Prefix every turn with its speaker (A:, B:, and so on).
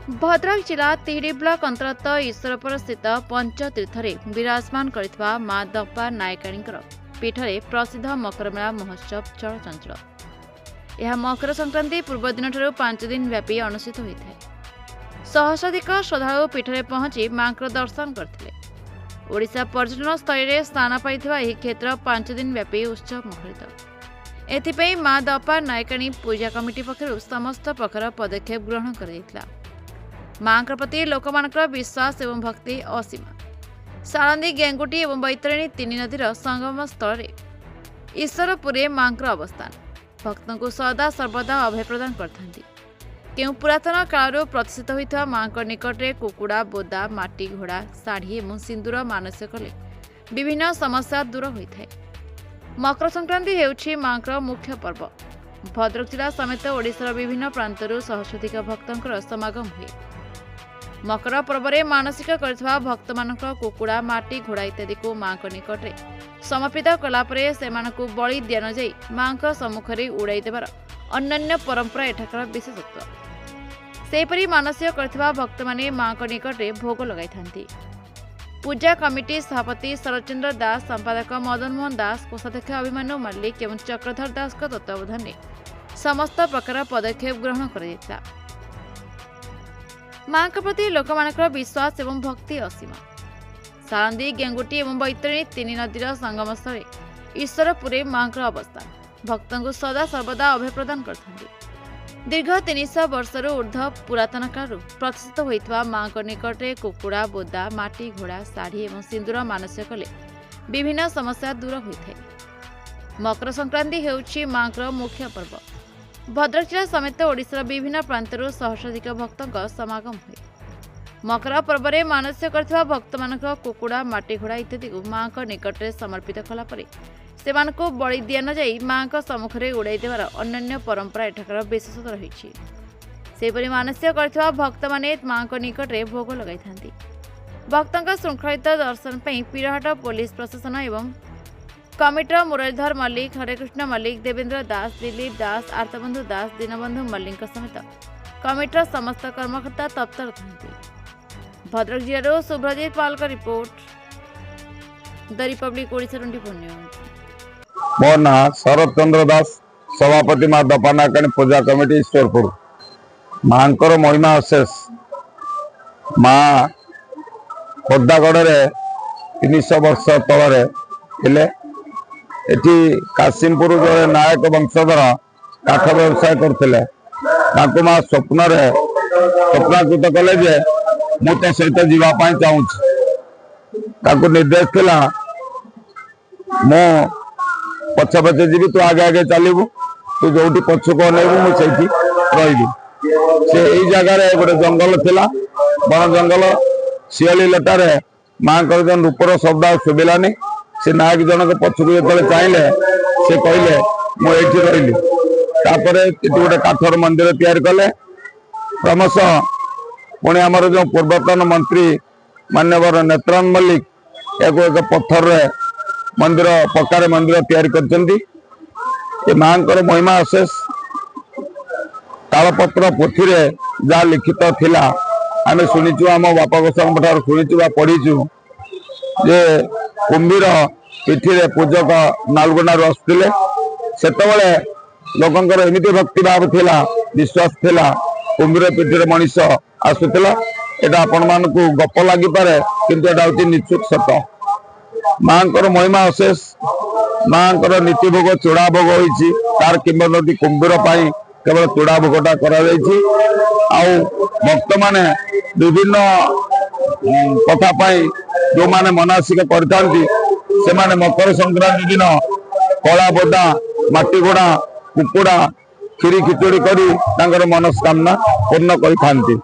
A: भद्रक जिला तिहिडी ब्लॉक अंतर्गत ईश्वरपुर स्थित पंचतीर्थ विराजमान करथिबा मां दप्पा नायकाणींकर पीठरे प्रसिद्ध मकरमेला महोत्सव चलचंचल। यह मकर संक्रांति पूर्व दिन 5 दिन व्यापी अनुष्ठित होता है। सहस्राधिक श्रद्धालु पीठरे पहुंची मां दर्शन करथिले। ओडिशा पर्यटन स्थल में स्थान पाइथिबा एही क्षेत्र 5 दिन व्यापी उत्सव मुखरित। एथिपई मां दप्पा नायकाणी पूजा कमिटी पक्षरु समस्त प्रकार पदक्षेप ग्रहण कराइथिला। मां प्रति लोकमानकर विश्वास एवं भक्ति असीमा। सारंदी गेंगुटी एवं बैतरणी तीन नदीर संगम स्थल ईश्वरपुर मां अवस्थान भक्तों को सदा सर्वदा अभय प्रदान करथांती। केउ पुरातन काल प्रतिष्ठित होइथा मां निकटरे कुकुड़ा बोदा माटी घोड़ा शाढ़ी एवं सिंदूर मानस्य कले विभिन्न समस्या दूर होइथाय। मकर संक्रांति हेउछि मां मुख्य पर्व। भद्रक जिला समेत ओडिशार विभिन्न प्रांतरू सहस्राधिक भक्तंकर समागम हुए। मकर पर्व में मानसिक करथिबा भक्त मानक कुकुड़ा माटी घोड़ा इत्यादि को मां निकटरे समर्पित कलापर सेमानकु बलि दिया न जाई मां सम्मुखरे उड़ाई देवार अन्य परंपरा एठाकर विशेषत्व। सेपरी मानसिक करथिबा भक्त माने मां निकटरे भोग लगाई थांती। पूजा कमिटी सभापति शरचंद्र दास, संपादक मदन मोहन दास, कोषाध्यक्ष अभिमन्यु मल्लिक एवं चक्रधर दास तत्वावधान में समस्त प्रकार पदक्षेप ग्रहण कर मां प्रति लोकमानकर विश्वास एवं भक्ति असीमा। सारंदी गेंगुटी एवं बैतरणी तीन नदीर संगम स्थल ईश्वरपुर मां अवस्थान भक्तों को सदा सर्वदा अभय प्रदान करथांती। दीर्घ 300 वर्षर ऊर्ध्व पुरातन काल प्रतिष्ठित होइथवा मां निकटरे कुकुड़ा बोदा माटी घोड़ा शाढ़ी एवं सिंदूर मानस्य कले विभिन्न समस्या दूर होइथाय। मकर संक्रांति हेउछि मां मुख्य पर्व। भद्रक जिला समेत ओडिशार विभिन्न प्रांतरू सहस्राधिक भक्तों समागम हुए। मकर पर्व में मानस्य करथिबा भक्त मानक कुकुड़ा माटी घोड़ा इत्यादि को मां निकटरे समर्पित कलापर सेमानकु बलि दिया न जाई मां सम्मुखरे उड़ाई देवार अन्य परंपरा एठाकर विशेषत्व रही। सेपरि मानस्य करथिबा भक्त माने मां निकटरे भोग लगाई थांती। भक्तों श्रृंखलित दर्शन पई पीरहाट पुलिस प्रशासन एवं कमिटर मुरलीधर मल्लिक, हरेकृष्ण मल्लिक, देवेंद्र दास, दिलीप दास, आर्तबंधु दास, दीनबंधु मल्लिक समेत कमिटर समस्त कर्मकर्ता तत्पर थांती। भद्रक जिल्लार सुभ्रजीत पाल का report, the Republic Odisha 24 news.
B: मो ना शरद चंद्र दास, सभापति मां दप्पा नायकाणी पूजा कमिटी ईश्वरपुर। मांकर महिमा अशेष। मां खोर्धागढ़ 300 वर्ष तल थिले। एटी कासिमपुर जो नायक वंशधर काठ व्यवसाय करते मां स्वप्नाकृत कले जे मु तो सहित जावाई चाहूँ। निर्देश थिला मो पछे पछे जीवी, तू आगे आगे चलू, तू जो पछक अनेबू मुझे रही। से यही जगार गोटे जंगल थिला, बण जंगल शियाली लटारे मां जो रूपर शब्द शुभिलानी। से नायक जनक पछक जो चाहिए से कहले मुझे रही। गोटे काठर मंदिर तैयार कले। क्रमश पुणी आमर जो पूर्वतन मंत्री मान्यवर नेत्रान मल्लिक एक पत्थर मंदिर पक्कार मंदिर तैयार कर मां महिमा अशेष। तालपत्र पोथी जहाँ लिखित थिला आम शुणीचु, आम बापा गोसाई ठार शुणीचु पढ़ीचु जे कुंभीर पीठी पूजक नालगोंडारू आसुले। सेतबेले लोकंकर एमिति भक्ति भाव थिला, विश्वास थिला। कुंभीर पीठी मनीष आसुला। एटा आपण मानकु गप लागि पारे, किंतु एटा होछि निश्चित सत। मांकर महिमा अशेष। मांकर नीति भोग चूड़ा भोग होइछि। तार किंवदंती कुंभीर पाई केवल चूड़ा भोगटा करा जाइछि। आउ भक्त माने विभिन्न कथा पाई जो माने मनसिक करथांती से माने मकर संक्रांति दिन कला बोदा माटी घोड़ा कुकुड़ा खीरी खिचड़ी करी तांकर मनस्कामना पूर्ण करि थांती।